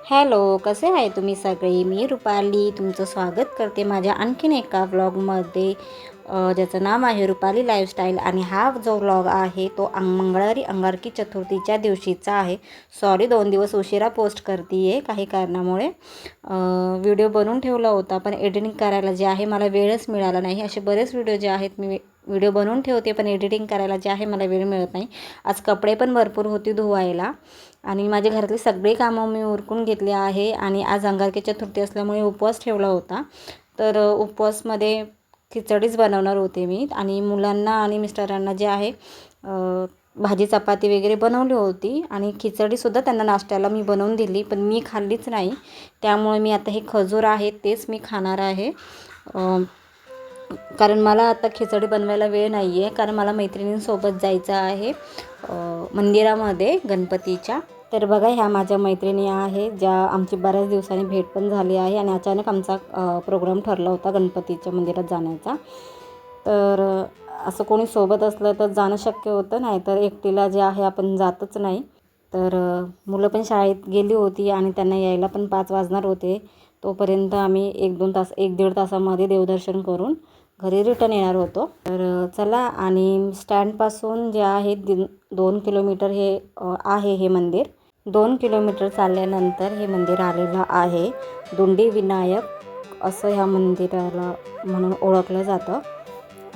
Hello, कसे आहे तुम्ही सगळे? मी रुपाली तुमचं स्वागत करते माझ्या आणखीन एका व्लॉगमध्ये, ज्याचं नाव आहे रुपाली लाईफस्टाईल. आणि हा जो व्लॉग आहे तो मंगळवारी अंगारकी चतुर्थीच्या दिवशीचा आहे. सॉरी, 2 दिवस उशिरा पोस्ट करते आहे काही कारणामुळे. व्हिडिओ बनवून ठेवला होता पण एडिटिंग करायला जे आहे मला वेळच मिळाला नाही. असे बरेच व्हिडिओ जे आहेत मी व्हिडिओ बनवून ठेवते पण एडिटिंग करायला जे आहे मला वेळ मिळत नाही. आज कपडे पण भरपूर होती धुवायला आणि माझ्या घरातली सगळी कामं मी उरकून घेतली आहे. आणि आज अंगारकी चतुर्थी असल्यामुळे उपवास ठेवला होता, तर उपवासमध्ये खिचडीच बनवणार होते मी. आणि मुलांना आणि मिस्टरांना जे आहे भाजी चपाती वगैरे बनवली होती आणि खिचडीसुद्धा त्यांना नाश्त्याला मी बनवून दिली, पण मी खाल्लीच नाही. त्यामुळे मी आता हे खजूर आहे तेच मी खाणार आहे, कारण मला आता खिचडी बनवायला वेळ नाही आहे, कारण मला मैत्रिणींसोबत जायचं आहे मंदिरामध्ये गणपतीच्या. तर बघा, ह्या माझ्या मैत्रिणी आहे ज्या आमची बऱ्याच दिवसांनी भेट पण झाली आहे. आणि अचानक आमचा प्रोग्राम ठरला होता गणपतीच्या मंदिरात जाण्याचा. तर असं कोणी सोबत असलं तर जाणं शक्य होतं, नाही तर एकटीला जे आहे आपण जातच नाही. तर मुलं पण शाळेत गेली होती आणि त्यांना यायला पण 5 वाजणार होते. तोपर्यंत आम्ही 1-2 तास 1-1.5 तासामध्ये देवदर्शन करून घरी रिटर्न येणार होतो. तर चला, आणि स्टँडपासून जे आहे 2 किलोमीटर हे आहे हे मंदिर. 2 किलोमीटर चालल्यानंतर हे मंदिर आलेलं आहे. दुंडी विनायक असं ह्या मंदिराला म्हणून ओळखलं जातं.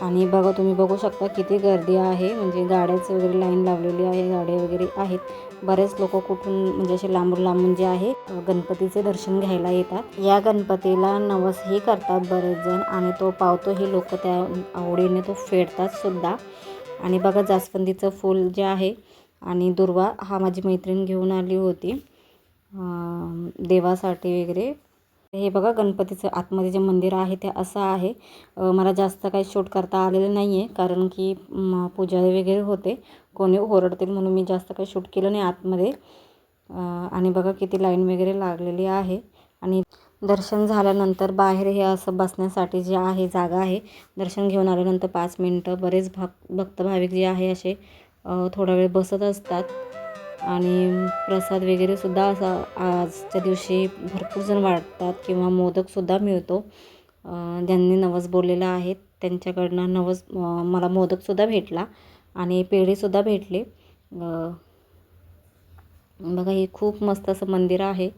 आणि बघा, तुम्ही बघू शकता किती गर्दी आहे, म्हणजे गाड्याचं वगैरे लाईन लावलेली आहे, गाड्या वगैरे आहेत. बरेच लोक कुठून म्हणजे असे लांबून लांबून जे आहे गणपतीचे दर्शन घ्यायला येतात. या गणपतीला नवसही करतात बरेच जण आणि तो पावतोही लोक त्या आवडीने तो फेडतात सुद्धा. आणि बघा, जास्वंदीचं फूल जे आहे आणि दुर्वा हा माझी मैत्रीण घेऊन आली होती देवासाठी वगैरे. हे बघा, गणपतीचं आतमध्ये जे मंदिर आहे ते असं आहे. मला जास्त काही शूट करता आलेलं नाही आहे, कारण की पूजा वगैरे होते, कोणी ओरडतील म्हणून मी जास्त काही शूट केलं नाही आतमध्ये. आणि बघा किती लाईन वगैरे लागलेली आहे. आणि दर्शन झाल्यानंतर बाहेर हे असं बसण्यासाठी जे आहे जागा आहे. दर्शन घेऊन आल्यानंतर 5 मिनटं बरेच भक्त भाविक जे आहे असे थोडा वेळ बसत असतात. आणि प्रसाद वगैरे सुद्धा असा आजच्या दिवशी भरपूर जण वाटतात किंवा मोदकसुद्धा मिळतो. ज्यांनी नवस बोललेला आहे त्यांच्याकडनं नवस मला मोदकसुद्धा भेटला आणि पेढेसुद्धा भेटले. बघा, हे खूप मस्त असं मंदिर आहे.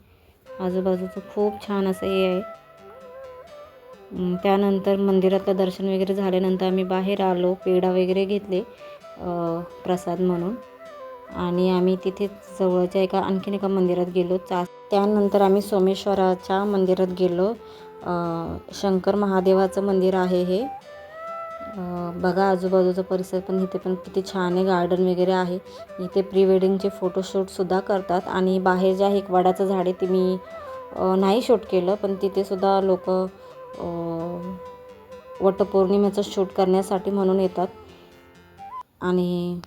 आजूबाजूचं खूप छान असं हे आहे. त्यानंतर मंदिरातलं दर्शन वगैरे झाल्यानंतर आम्ही बाहेर आलो, पेढा वगैरे घेतले प्रसाद म्हणून. आणि आम्ही तिथे जवळच्या आणखीन एका मंदिरात गेलो. त्यानंतर आम्ही सोमेश्वराच्या मंदिरात गेलो. शंकर महादेवाचं मंदिर आहे हे. बघा, आजूबाजूचा परिसर पण इथे पण किती छान आहे, गार्डन वगैरे आहे. इथे प्री वेडिंगचे फोटोशूटसुद्धा करतात. आणि बाहेर जे आहे एक वडाचं झाड आहे, ते मी नाही शूट केलं, पण तिथे सुद्धा लोक वटपौर्णिमेचं शूट करण्यासाठी म्हणून येतात. आणि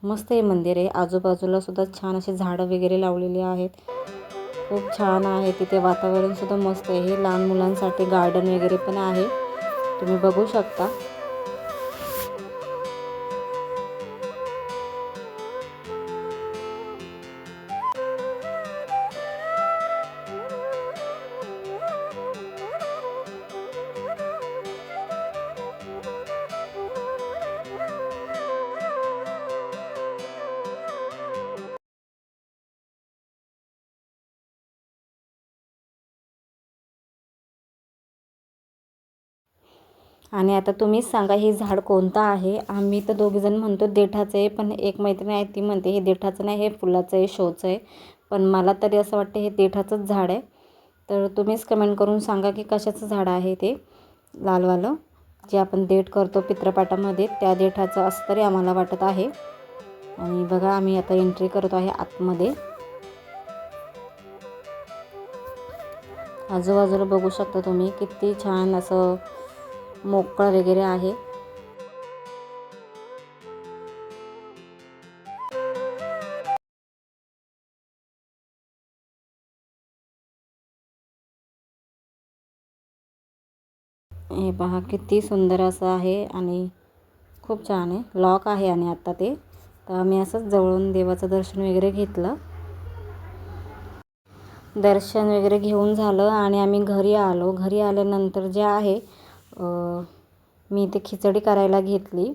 मस्त हे मंदिर आहे. आजूबाजूला सुद्धा छान असे झाडं वगैरे लावलेली आहेत, खूप छान आहे. तिथे वातावरणसुद्धा मस्त आहे. हे लहान मुलांसाठी गार्डन वगैरे पण आहे, तुम्ही बघू शकता. आणि आता तुम्हीच सांगा, हे झाड कोणतं आहे? आम्ही तर दोघीजण म्हणतो देठाचं आहे, पण एक मैत्रीण आहे ती म्हणते हे देठाचं नाही, हे फुलाचं आहे, शोचं आहे. पण मला तरी असं वाटतं हे देठाचंच झाड आहे. तर तुम्हीच कमेंट करून सांगा की कशाचं झाड आहे ते लालवालं, जे आपण देठ करतो पित्रपाटामध्ये, त्या देठाचं असं तरी आम्हाला वाटत आहे. आणि बघा, आम्ही आता एंट्री करत आहे आतमध्ये. आजूबाजूला बघू शकता तुम्ही किती छान असं मोकळं वगैरे आहे. हे पहा किती सुंदर असं आहे आणि खूप छान आहे. लॉक आहे आणि आता ते, तर आम्ही असंच जवळून देवाचं दर्शन वगैरे घेतलं. दर्शन वगैरे घेऊन झालं आणि आम्ही घरी आलो. घरी आल्यानंतर जे आहे मी इथे खिचडी करायला घेतली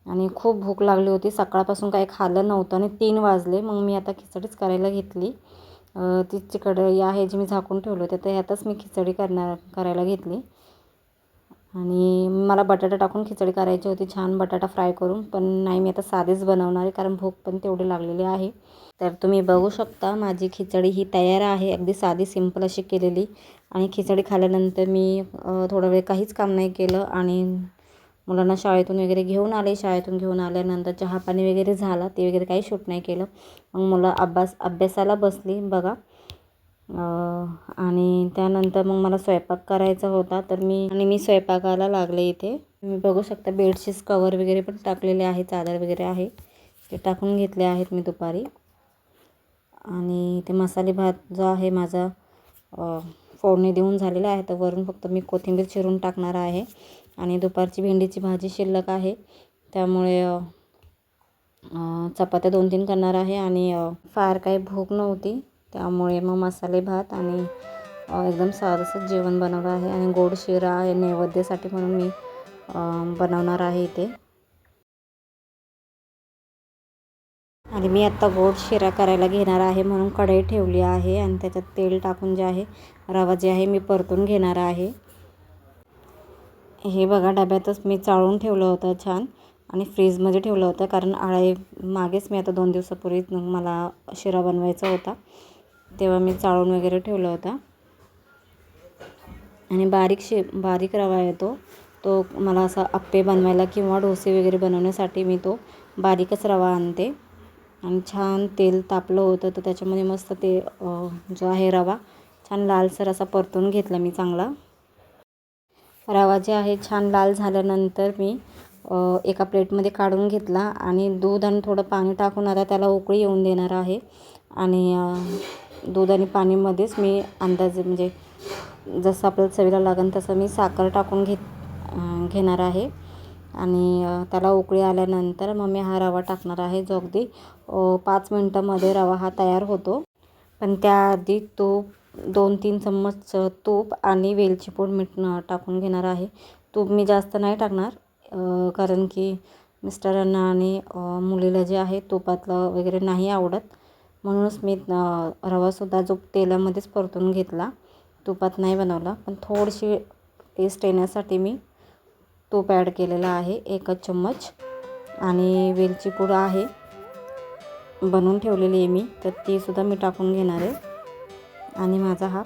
आणि खूप भूक लागली होती. सकाळपासून काही खाल्लं नव्हतं आणि 3 वाजले. मग मी आता खिचडीच करायला घेतली. तीच कढई आहे जी मी झाकून ठेवलं होतं, तर ह्यातच मी खिचडी करायला घेतली. आणि मला बटाटा टाकून खिचडी करायची होती, छान बटाटा फ्राय करून. पण नाही, मी आता साधीच बनवणार आहे कारण भूक पण तेवढी लागलेली आहे. तर तुम्ही बघू शकता माझी खिचडी ही तयार आहे, अगदी साधी सिंपल अशी केलेली. आणि खिचडी खाल्ल्यानंतर मी थोडा वेळ काहीच काम नाही केलं आणि मुलांना शाळेतून वगैरे घेऊन आले. शाळेतून घेऊन आल्यानंतर चहा पाणी वगैरे झाला, ते वगैरे काही शूट नाही केलं. मग मुलं अभ्यासाला बसली बघा. आणि त्यानंतर मग मला स्वयंपाक करायचा होता, तर मी स्वयंपाकाला लागले. इथे तुम्ही बघू शकता बेडशीट्स कवर वगैरे पण टाकलेले आहे, चादर वगैरे आहे ते टाकून घेतले आहेत मी दुपारी. आणि ते मसाले भात जो आहे माझा फोडणी देऊन झालेला आहे, तर वरून फक्त मी कोथिंबीर चिरून टाकणार आहे. आणि दुपारची भेंडीची भाजी शिल्लक आहे, त्यामुळे चपात्या 2-3 करणार आहे. आणि फार काही भूक नव्हती, त्यामुळे मग मसाले भात आणि एकदम साधंसं जेवण बनवलं आहे. आणि गोड शिरा आहे नैवेद्यासाठी म्हणून मी बनवणार आहे इथे. आणि मी आत्ता गोड शिरा करायला घेणार आहे म्हणून कढई ठेवली आहे आणि त्याच्यात तेल टाकून जे आहे रवा जे आहे मी परतून घेणार आहे. हे बघा डब्यातच मी चाळून ठेवलं होतं छान आणि फ्रीजमध्ये ठेवलं होतं, कारण मागेच मी आता 2 दिवसापूर्वी मला शिरा बनवायचा होता, तेव्हा मी चाळून वगैरे ठेवलं होतं. आणि बारीक रवा येतो तो मला असा अप्पे बनवायला किंवा डोसे वगैरे बनवण्यासाठी मी तो बारीकच रवा आणते. आणि छान तेल तापलं होतं, तर त्याच्यामध्ये मस्त ते जो आहे रवा छान लालसर असा परतून घेतला मी चांगला. रवा जे आहे छान लाल झाल्यानंतर मी एका प्लेटमध्ये काढून घेतला आणि दूध आणि थोडं पाणी टाकून आता त्याला उकळी येऊन देणार आहे. आणि दूध आणि पाणीमध्येच मी अंदाजे म्हणजे जसं आपल्याला चवीला लागेल तसं मी साखर टाकून घेणार आहे. आणि त्याला उकळी आल्यानंतर मग मी हा रवा टाकणार आहे, जो अगदी 5 मिनटामध्ये रवा हा तयार होतो. पण त्याआधी तूप 2-3 चम्मच तूप आणि वेलची पूड मीठ टाकून घेणार आहे. तूप मी जास्त नाही टाकणार, कारण की मिस्टरांना आणि मुलीला जे आहे तुपातलं वगैरे नाही आवडत, म्हणूनच मी रवासुद्धा जो तेलामध्येच परतून घेतला, तुपात नाही बनवला. पण थोडीशी टेस्ट येण्यासाठी मी तूप ॲड केलेला आहे 1 चम्मच. आणि वेलची पूड आहे बनवून ठेवलेली आहे मी, तर तीसुद्धा मी टाकून घेणार आहे. आणि माझा हा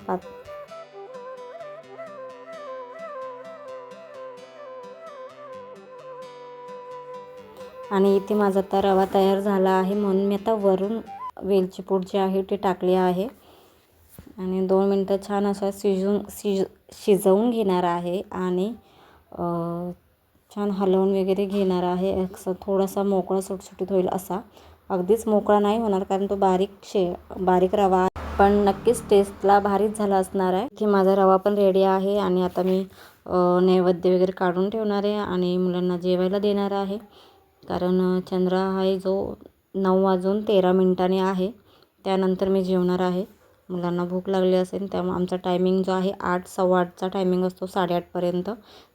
आणि इथे माझा आता रवा तयार झाला आहे, म्हणून मी आता वरून वेलची पूड जी आहे ती टाकली आहे. आणि 2 मिनटं छान असा शिजवून घेणार आहे. आणि छान हलवून वगैरे घेणार आहे. असं थोडासा मोकळा सुटसुटीत होईल असा, अगदीच मोकळा नाही होणार कारण तो बारीक रवा आहे, पण नक्कीच टेस्टला भारीच झाला असणार आहे. की माझा रवा पण रेडी आहे. आणि आता मी नैवेद्य वगैरे काढून ठेवणार आहे आणि मुलांना जेवायला देणार आहे, कारण चंद्र आहे जो 9:13 आहे. त्यानंतर मी जेवणार आहे. मुलांना भूक लागली असेल, त्यामुळे आमचा टायमिंग जो आहे 8, 8:15चा टायमिंग असतो, 8:30पर्यंत.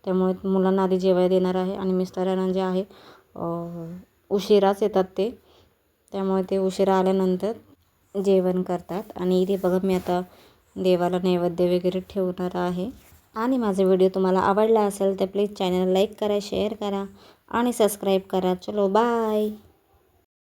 त्यामुळे मुलांना आधी जेवायला देणार आहे. आणि मिस्टरांना जे आहे उशिराच येतात ते, त्यामुळे ते उशिरा आल्यानंतर जेवण करतात. आणि इथे बघा मी आता देवाला नैवेद्य वगैरे ठेवणार आहे. आणि माझा व्हिडिओ तुम्हाला आवडला असेल तर प्लीज चॅनल लाईक करा, शेअर करा आणि सबस्क्राईब करा. चलो बाय.